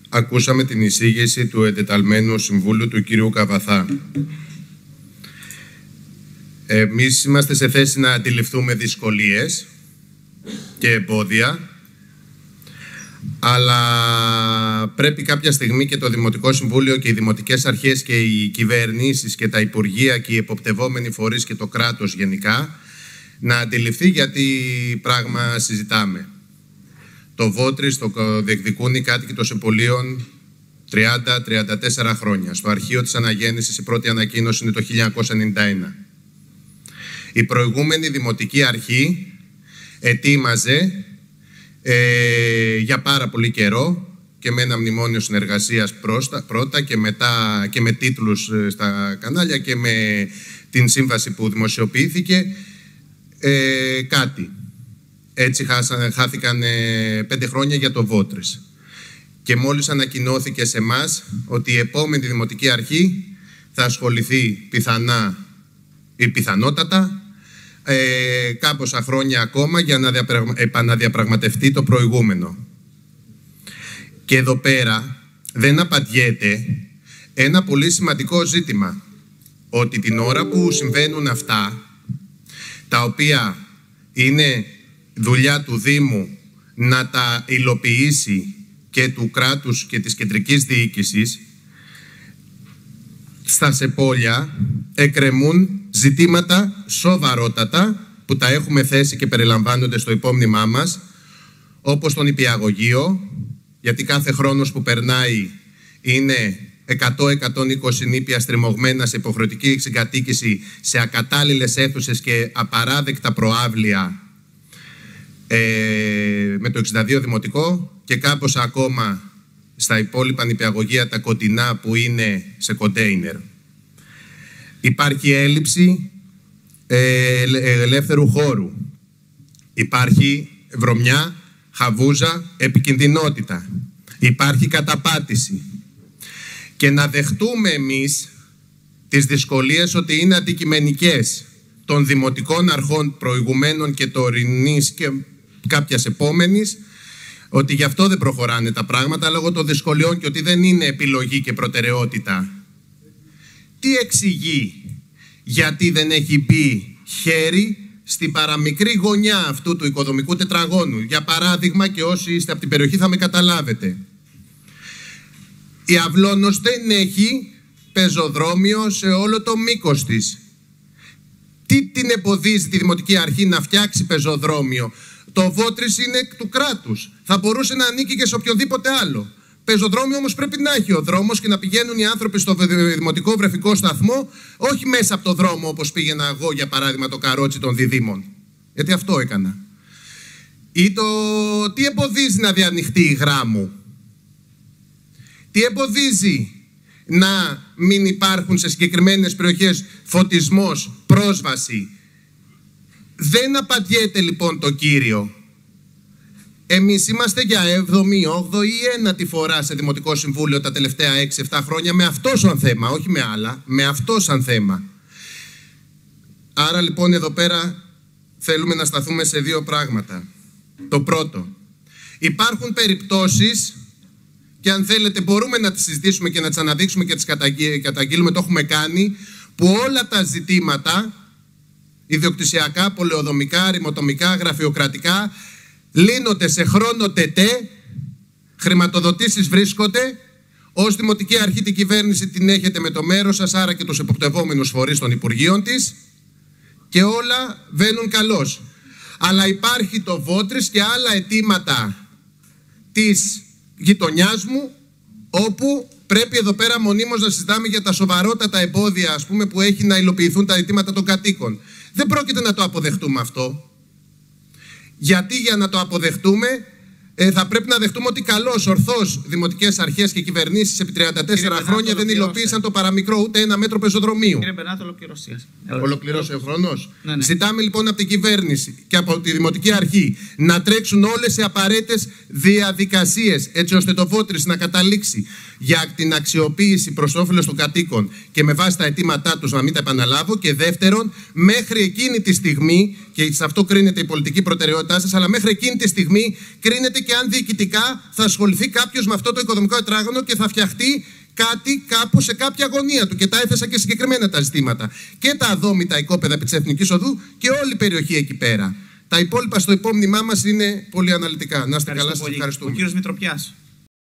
Ακούσαμε την εισήγηση του εντεταλμένου συμβούλου του κυρίου Καβαθά. Εμείς είμαστε σε θέση να αντιληφθούμε δυσκολίες και εμπόδια, αλλά πρέπει κάποια στιγμή και το Δημοτικό Συμβούλιο και οι δημοτικές αρχές και οι κυβερνήσεις και τα υπουργεία και οι εποπτευόμενοι φορείς και το κράτος γενικά να αντιληφθεί γιατί πράγμα συζητάμε. Το Βότρης το διεκδικούν οι κάτοικοι των Σεπολίων 30-34 χρόνια. Στο αρχείο της αναγέννησης η πρώτη ανακοίνωση είναι το 1991. Η προηγούμενη δημοτική αρχή ετοίμαζε για πάρα πολύ καιρό και με ένα μνημόνιο συνεργασίας πρώτα και μετά και με τίτλους στα κανάλια και με την σύμβαση που δημοσιοποιήθηκε κάτι. Έτσι χάθηκαν 5 χρόνια για το Βότρης. Και μόλις ανακοινώθηκε σε εμάς ότι η επόμενη δημοτική αρχή θα ασχοληθεί πιθανά ή πιθανότατα κάμποσα χρόνια ακόμα για να επαναδιαπραγματευτεί το προηγούμενο. Και εδώ πέρα δεν απαντιέται ένα πολύ σημαντικό ζήτημα, ότι την ώρα που συμβαίνουν αυτά, τα οποία είναι δουλειά του Δήμου να τα υλοποιήσει και του κράτους και της κεντρικής διοίκησης, στα Σεπόλια εκκρεμούν ζητήματα σοβαρότατα που τα έχουμε θέσει και περιλαμβάνονται στο υπόμνημά μας, όπως τον νηπιαγωγείο, γιατί κάθε χρόνος που περνάει είναι 100-120 νήπια στριμωγμένα σε υποχρεωτική συγκατοίκηση σε ακατάλληλες αίθουσες και απαράδεκτα προάβλια με το 62 δημοτικό και κάπως ακόμα στα υπόλοιπα νηπιαγωγεία τα κοντινά που είναι σε κοντέινερ. Υπάρχει έλλειψη ελεύθερου χώρου. Υπάρχει βρωμιά, χαβούζα, επικινδυνότητα. Υπάρχει καταπάτηση. Και να δεχτούμε εμείς τις δυσκολίες ότι είναι αντικειμενικές των δημοτικών αρχών προηγουμένων και τωρινής και κάποιας επόμενης, ότι γι' αυτό δεν προχωράνε τα πράγματα λόγω των δυσκολιών και ότι δεν είναι επιλογή και προτεραιότητα. Τι εξηγεί γιατί δεν έχει μπει χέρι στην παραμικρή γωνιά αυτού του οικοδομικού τετραγώνου? Για παράδειγμα, και όσοι είστε από την περιοχή θα με καταλάβετε, η Αυλώνος δεν έχει πεζοδρόμιο σε όλο το μήκος της. Τι την εμποδίζει τη Δημοτική Αρχή να φτιάξει πεζοδρόμιο? Το Βότρης είναι του κράτους. Θα μπορούσε να ανήκει και σε οποιοδήποτε άλλο. Πεζοδρόμιο όμως πρέπει να έχει ο δρόμος και να πηγαίνουν οι άνθρωποι στο Δημοτικό Βρεφικό Σταθμό, όχι μέσα από το δρόμο όπως πήγαινα εγώ για παράδειγμα το καρότσι των διδήμων. Γιατί αυτό έκανα. Ή τι εμποδίζει να διανοιχτεί η Γράμμου? Τι εμποδίζει να μην υπάρχουν σε συγκεκριμένες περιοχές φωτισμός, πρόσβαση? Δεν απαντιέται λοιπόν το κύριο. Εμείς είμαστε για 7η, 8η ή 9η φορά σε Δημοτικό Συμβούλιο τα τελευταία 6-7 χρόνια με αυτό σαν θέμα, όχι με άλλα, με αυτό σαν θέμα. Άρα λοιπόν εδώ πέρα θέλουμε να σταθούμε σε δύο πράγματα. Το πρώτο, υπάρχουν περιπτώσεις, και αν θέλετε μπορούμε να τις συζητήσουμε και να τις αναδείξουμε και τις καταγγείλουμε, το έχουμε κάνει, που όλα τα ζητήματα ιδιοκτησιακά, πολεοδομικά, ρημοτομικά, γραφειοκρατικά λύνονται σε χρόνο τετέ, χρηματοδοτήσεις βρίσκονται, ως Δημοτική Αρχή την κυβέρνηση την έχετε με το μέρος σας, άρα και τους εποπτευόμενους φορείς των Υπουργείων της, και όλα βαίνουν καλώς. Αλλά υπάρχει το Βότρης και άλλα αιτήματα της γειτονιάς μου, όπου πρέπει εδώ πέρα μονίμως να συζητάμε για τα σοβαρότατα εμπόδια, ας πούμε, που έχει να υλοποιηθούν τα αιτήματα των κατοίκων. Δεν πρόκειται να το αποδεχτούμε αυτό. Γιατί για να το αποδεχτούμε θα πρέπει να δεχτούμε ότι καλώς, ορθώς, δημοτικές αρχές και κυβερνήσεις επί 34 χρόνια δεν υλοποίησαν το παραμικρό ούτε ένα μέτρο πεζοδρομίου. Κύριε Μπερνάτο, ολοκληρωσίας. Ολοκληρώσει ο χρόνος. Ναι. Ζητάμε λοιπόν από την κυβέρνηση και από τη Δημοτική Αρχή να τρέξουν όλες οι απαραίτητες διαδικασίες έτσι ώστε το Βότρης να καταλήξει για την αξιοποίηση προς όφελος των κατοίκων και με βάση τα αιτήματά τους να μην τα επαναλάβω. Και δεύτερον, μέχρι εκείνη τη στιγμή και σε αυτό κρίνεται η πολιτική προτεραιότητά σας, αλλά μέχρι εκείνη τη στιγμή κρίνεται και αν διοικητικά θα ασχοληθεί κάποιος με αυτό το οικοδομικό τετράγωνο και θα φτιαχτεί κάτι κάπου σε κάποια γωνία του. Και τα έθεσα και συγκεκριμένα τα ζητήματα. Και τα αδόμητα οικόπεδα επί της Εθνικής Οδού και όλη η περιοχή εκεί πέρα. Τα υπόλοιπα στο υπόμνημά μας είναι πολύ αναλυτικά. Να είστε καλά, σας ευχαριστούμε. Ο κύριος Μητροπιάς.